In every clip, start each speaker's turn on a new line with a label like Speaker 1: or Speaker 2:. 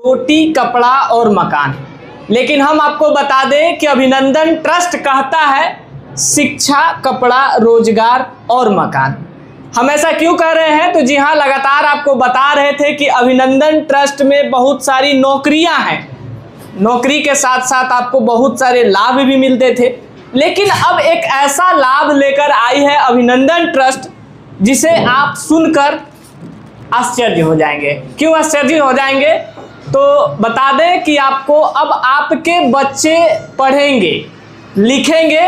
Speaker 1: रोटी, कपड़ा और मकान। लेकिन हम आपको बता दें कि अभिनंदन ट्रस्ट कहता है शिक्षा, कपड़ा, रोजगार और मकान। हम ऐसा क्यों कह रहे हैं? तो जी हाँ, लगातार आपको बता रहे थे कि अभिनंदन ट्रस्ट में बहुत सारी नौकरियां हैं। नौकरी के साथ साथ आपको बहुत सारे लाभ भी मिलते थे, लेकिन अब एक ऐसा लाभ लेकर आई है अभिनंदन ट्रस्ट जिसे आप सुनकर आश्चर्य हो जाएंगे। क्यों आश्चर्य हो जाएंगे? तो बता दें कि आपको अब आपके बच्चे पढ़ेंगे, लिखेंगे,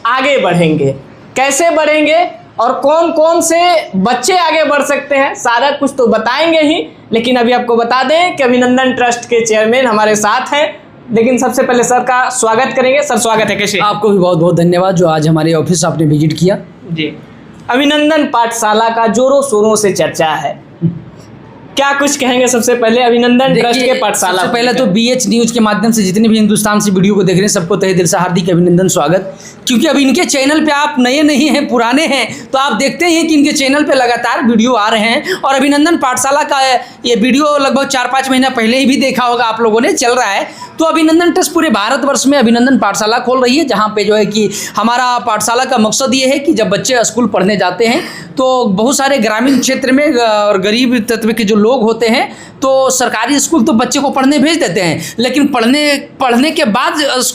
Speaker 1: आगे बढ़ेंगे। कैसे बढ़ेंगे और कौन कौन से बच्चे आगे बढ़ सकते हैं, सारा कुछ तो बताएंगे ही। लेकिन अभी आपको बता दें कि अभिनंदन ट्रस्ट के चेयरमैन हमारे साथ हैं। लेकिन सबसे पहले सर का स्वागत करेंगे। सर स्वागत है। कैसे?
Speaker 2: आपको भी बहुत बहुत धन्यवाद जो आज हमारे ऑफिस आपने विजिट किया।
Speaker 1: जी, अभिनंदन पाठशाला का जोरों शोरों से चर्चा है, क्या कुछ कहेंगे सबसे पहले अभिनंदन ट्रस्ट के पाठशाला?
Speaker 2: सबसे पहले तो BH न्यूज के माध्यम से जितने भी हिंदुस्तान से वीडियो को देख रहे हैं सबको तहे दिल से हार्दिक अभिनंदन, स्वागत। क्योंकि अब इनके चैनल पे आप नए नहीं हैं, पुराने हैं, तो आप देखते हैं कि इनके चैनल पे लगातार वीडियो आ रहे हैं। और अभिनंदन पाठशाला का ये वीडियो लगभग 4-5 महीना पहले ही भी देखा होगा आप लोगों ने, चल रहा है। तो अभिनंदन ट्रस्ट पूरे भारतवर्ष में अभिनंदन पाठशाला खोल रही है, जहाँ पे जो है कि हमारा पाठशाला का मकसद ये है कि जब बच्चे स्कूल पढ़ने जाते हैं तो बहुत सारे ग्रामीण क्षेत्र में और गरीब तत्व के जो लोग होते हैं तो सरकारी स्कूल तो बच्चे को पढ़ने भेज देते हैं, लेकिन पढ़ने के बाद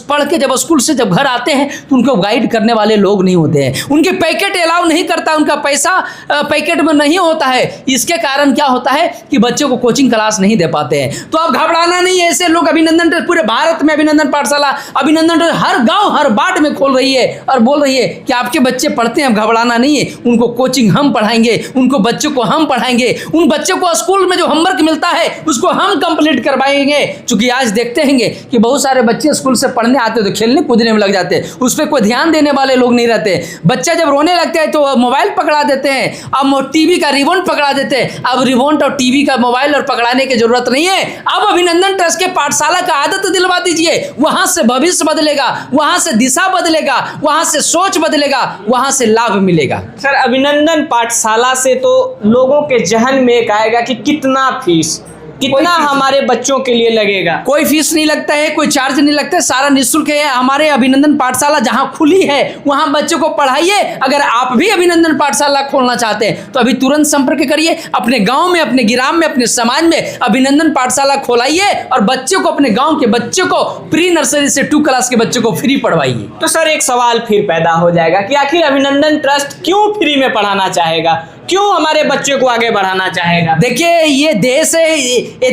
Speaker 2: पढ़ के जब स्कूल से जब घर आते हैं तो उनको गाइड करने वाले लोग नहीं होते हैं। उनके पैकेट अलाउ नहीं करता, उनका पैसा पैकेट में नहीं होता है। इसके कारण क्या होता है कि बच्चों को कोचिंग क्लास नहीं दे पाते हैं। तो अब घबराना नहीं है, ऐसे लोग अभिनंदन पूरे भारत में अभिनंदन पाठशाला अभिनंदन हर गाँव हर बाट में खोल रही है और बोल रही है कि आपके बच्चे पढ़ते हैं, अब घबराना नहीं है, उनको कोचिंग हम पढ़ाएंगे, उनको बच्चों को हम पढ़ाएंगे, उन बच्चों को स्कूल में जो होमवर्क मिलता है उसको हम कंप्लीट करवाएंगे। क्योंकि आज देखते हैं कि बहुत सारे बच्चे स्कूल से पढ़ने आते हैं तो खेलने कूदने में लग जाते हैं, उस पर कोई ध्यान देने वाले लोग नहीं रहते। बच्चा जब रोने लगता है तो मोबाइल पकड़ा देते हैं, अब टीवी का रिमोट पकड़ा देते हैं। अब रिमोट और टीवी का मोबाइल और पकड़ाने की जरूरत नहीं है। अब अभिनंदन ट्रस्ट के पाठशाला का आदत दिलवा दीजिए, वहां से भविष्य बदलेगा, वहां से दिशा बदलेगा, वहां से सोच बदलेगा, वहां से लाभ मिलेगा।
Speaker 1: सर अभिनंदन पाठशाला से तो लोगों के जहन में एक आएगा कि कितना फीस, कितना हमारे बच्चों के लिए लगेगा?
Speaker 2: कोई फीस नहीं लगता है, कोई चार्ज नहीं लगता है, सारा निःशुल्क है। हमारे अभिनंदन पाठशाला जहां खुली है वहां बच्चों को पढ़ाइए। अगर आप भी अभिनंदन पाठशाला खोलना चाहते हैं तो अभी तुरंत संपर्क करिए। अपने गांव में, अपने ग्राम में, अपने समाज में अभिनंदन पाठशाला खोलाइए और बच्चों को, अपने गांव के बच्चों को प्री नर्सरी से 2 क्लास के बच्चों को फ्री पढ़वाइए।
Speaker 1: तो सर एक सवाल फिर पैदा हो जाएगा कि आखिर अभिनंदन ट्रस्ट क्यों फ्री में पढ़ाना चाहेगा, क्यों हमारे बच्चे को आगे बढ़ाना चाहेगा?
Speaker 2: देखिए, ये देश है, ये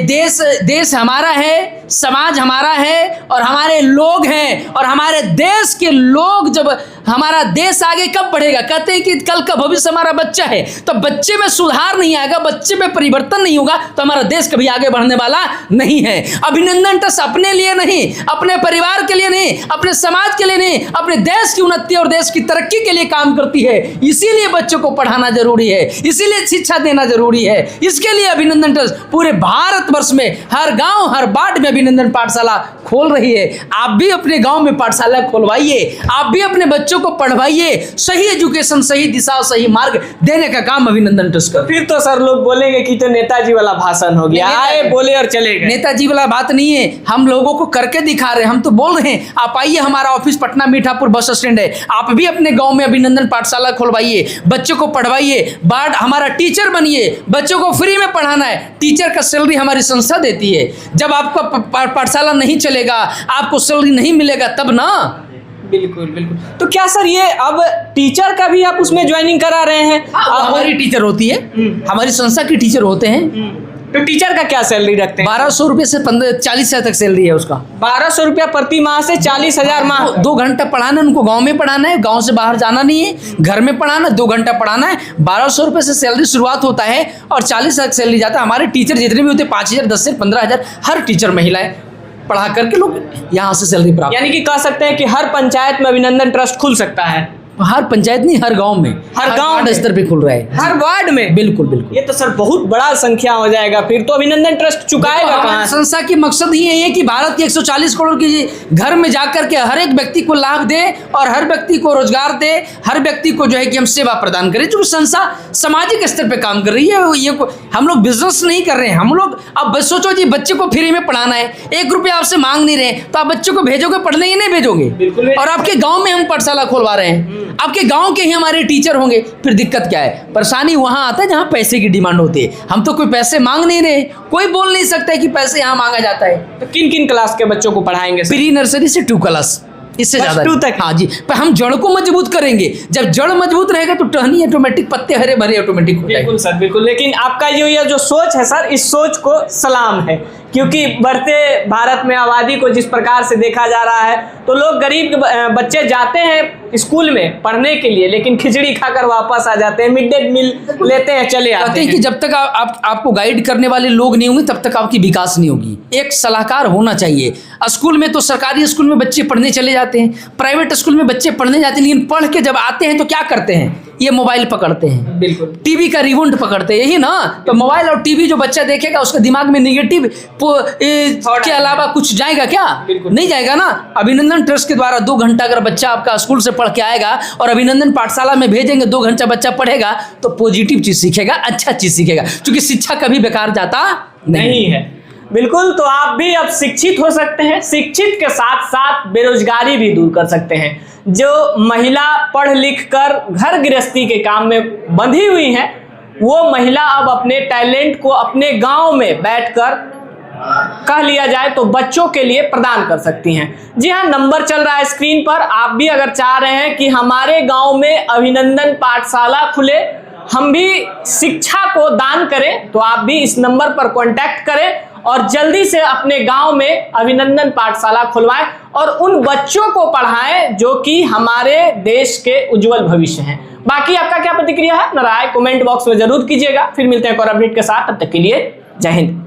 Speaker 2: देश हमारा है, समाज हमारा है और हमारे लोग हैं। और हमारे देश के लोग, जब हमारा देश आगे कब बढ़ेगा? कहते हैं कि कल का भविष्य हमारा बच्चा है। तो बच्चे में सुधार नहीं आएगा, बच्चे में परिवर्तन नहीं होगा तो हमारा देश कभी आगे बढ़ने वाला नहीं है। अभिनंदन ट्रस्ट अपने लिए नहीं, अपने परिवार के लिए नहीं, अपने समाज के लिए नहीं, अपने देश की उन्नति और देश की तरक्की के लिए काम करती है। इसीलिए बच्चों को पढ़ाना जरूरी है, इसीलिए शिक्षा देना जरूरी है। इसके लिए अभिनंदन ट्रस्ट पूरे भारतवर्ष में हर गांव हर बाट में अभिनंदन पाठशाला खोल रही है। आप भी अपने गांव में पाठशाला खोलवाइए, आप भी अपने बच्चों को पढ़वाइए। सही एजुकेशन, सही दिशा और सही मार्ग देने का काम अभिनंदन ट्रस्ट का।
Speaker 1: फिर तो सर लोग बोलेंगे कि तो नेताजी वाला भाषण हो गया, आए बोले और चले गए।
Speaker 2: नेताजी वाला बात नहीं है, हम लोगों को करके दिखा रहे हैं। हम तो बोल रहे हैं आप आइए, हमारा office Patna Mithapur bus stand है। आप भी अपने गाँव में अभिनंदन पाठशाला खोलवाइए, बच्चों को पढ़वाइए, हमारा टीचर बनिए। बच्चों को फ्री में पढ़ाना है, टीचर का सैलरी हमारी संस्था देती है। जब आपका पाठशाला नहीं चलेगा, आपको सैलरी नहीं मिलेगा तब ना।
Speaker 1: बिल्कुल बिल्कुल। तो क्या सर ये अब टीचर का भी आप उसमें ज्वाइनिंग करा रहे हैं?
Speaker 2: हमारी टीचर होती है, हमारी संस्था की टीचर होते हैं।
Speaker 1: तो टीचर का क्या सैलरी रखते हैं?
Speaker 2: 1200 रुपये से 40,000 तक सैलरी है उसका।
Speaker 1: 1200 रुपया प्रति माह से 40,000 माह।
Speaker 2: 2 घंटा पढ़ाना है उनको, गांव में पढ़ाना है, गांव से बाहर जाना नहीं है, घर में पढ़ाना, 2 घंटा पढ़ाना है। 1200 रुपये से सैलरी शुरुआत होता है और 40,000 तक सैलरी जाता है। हमारे टीचर जितने भी होते हैं 5,000, 10,000, 15,000 हर टीचर महिलाएं पढ़ा करके लोग यहाँ से सैलरी प्राप्त।
Speaker 1: यानी कि कह सकते हैं कि हर पंचायत में अभिनंदन ट्रस्ट खुल सकता है।
Speaker 2: हर पंचायत नहीं, हर गांव में,
Speaker 1: हर गांव
Speaker 2: वार्ड
Speaker 1: में।
Speaker 2: स्तर पे खुल रहा है।
Speaker 1: हर वार्ड में।
Speaker 2: बिल्कुल बिल्कुल।
Speaker 1: ये तो सर बहुत बड़ा संख्या हो जाएगा, फिर तो अभिनंदन ट्रस्ट चुकाएगा
Speaker 2: हमारी
Speaker 1: कहाँ?
Speaker 2: संस्था की मकसद ही यही है कि भारत के 140 करोड़ की घर में जाकर के हर एक व्यक्ति को लाभ दे और हर व्यक्ति को रोजगार दे, हर व्यक्ति को जो है कि हम सेवा प्रदान करें। जो संस्था सामाजिक स्तर पे काम कर रही है, ये हम लोग बिजनेस नहीं कर रहे हैं। हम लोग, अब सोचो जी, बच्चे को फ्री में पढ़ाना है, 1 रुपया आपसे मांग नहीं रहे, तो आप बच्चों को भेजोगे पढ़ने या नहीं भेजोगे?
Speaker 1: बिल्कुल।
Speaker 2: और आपके गांव में हम पाठशाला खोलवा रहे हैं, आपके गांव के ही हमारे टीचर होंगे, फिर दिक्कत क्या है? परेशानी वहां आता है जहां पैसे की डिमांड होती है। हम तो कोई पैसे मांग नहीं रहे, कोई बोल नहीं सकता है कि पैसे यहाँ मांगा जाता है।
Speaker 1: तो किन किन क्लास के बच्चों को पढ़ाएंगे सर?
Speaker 2: प्री नर्सरी से 2 क्लास, इससे
Speaker 1: बस
Speaker 2: ज्यादा
Speaker 1: 2
Speaker 2: नहीं।
Speaker 1: तक?
Speaker 2: हाँ जी, पर हम जड़ को मजबूत करेंगे। जब जड़ मजबूत रहेगा तो टहनी ऑटोमेटिक, पत्ते हरे भरे ऑटोमेटिक हो जाएंगे।
Speaker 1: बिल्कुल सर, बिल्कुल। लेकिन आपका ये जो सोच है सर, इस सोच को सलाम है, क्योंकि बढ़ते भारत में आबादी को जिस प्रकार से देखा जा रहा है, तो लोग गरीब बच्चे जाते हैं स्कूल में पढ़ने के लिए, लेकिन खिचड़ी खाकर वापस आ जाते हैं, मिड डे मील लेते हैं, चले आते
Speaker 2: कहते हैं कि जब तक आपको गाइड करने वाले लोग नहीं होंगे तब तक आपकी विकास नहीं होगी। एक सलाहकार होना चाहिए। स्कूल में तो सरकारी स्कूल में बच्चे पढ़ने चले जाते हैं, प्राइवेट स्कूल में बच्चे पढ़ने जाते हैं, लेकिन पढ़ के जब आते हैं तो क्या करते हैं? ये मोबाइल पकड़ते हैं,
Speaker 1: बिल्कुल
Speaker 2: टीवी का रिमोट पकड़ते हैं, यही ना। तो मोबाइल और टीवी जो बच्चा देखेगा उसके दिमाग में निगेटिव के अलावा कुछ जाएगा क्या?
Speaker 1: बिल्कुल
Speaker 2: नहीं जाएगा ना। अभिनंदन ट्रस्ट के द्वारा 2 घंटा अगर बच्चा आपका स्कूल से पढ़ के आएगा और अभिनंदन पाठशाला में भेजेंगे, 2 घंटा बच्चा पढ़ेगा तो पॉजिटिव चीज सीखेगा, अच्छा चीज सीखेगा, क्योंकि शिक्षा कभी बेकार जाता
Speaker 1: नहीं है। बिल्कुल। तो आप भी अब शिक्षित हो सकते हैं, शिक्षित के साथ साथ बेरोजगारी भी दूर कर सकते हैं। जो महिला पढ़ लिख कर घर गृहस्थी के काम में बंधी हुई है, वो महिला अब अपने टैलेंट को अपने गांव में बैठकर, कह लिया जाए तो बच्चों के लिए प्रदान कर सकती हैं। जी हाँ, नंबर चल रहा है स्क्रीन पर। आप भी अगर चाह रहे हैं कि हमारे गांव में अभिनंदन पाठशाला खुले, हम भी शिक्षा को दान करें, तो आप भी इस नंबर पर कांटेक्ट करें और जल्दी से अपने गांव में अभिनंदन पाठशाला खुलवाएं और उन बच्चों को पढ़ाएं जो कि हमारे देश के उज्जवल भविष्य हैं। बाकी आपका क्या प्रतिक्रिया है, राय कमेंट बॉक्स में जरूर कीजिएगा। फिर मिलते हैं एक और अपडेट के साथ, तब तक के लिए जय हिंद।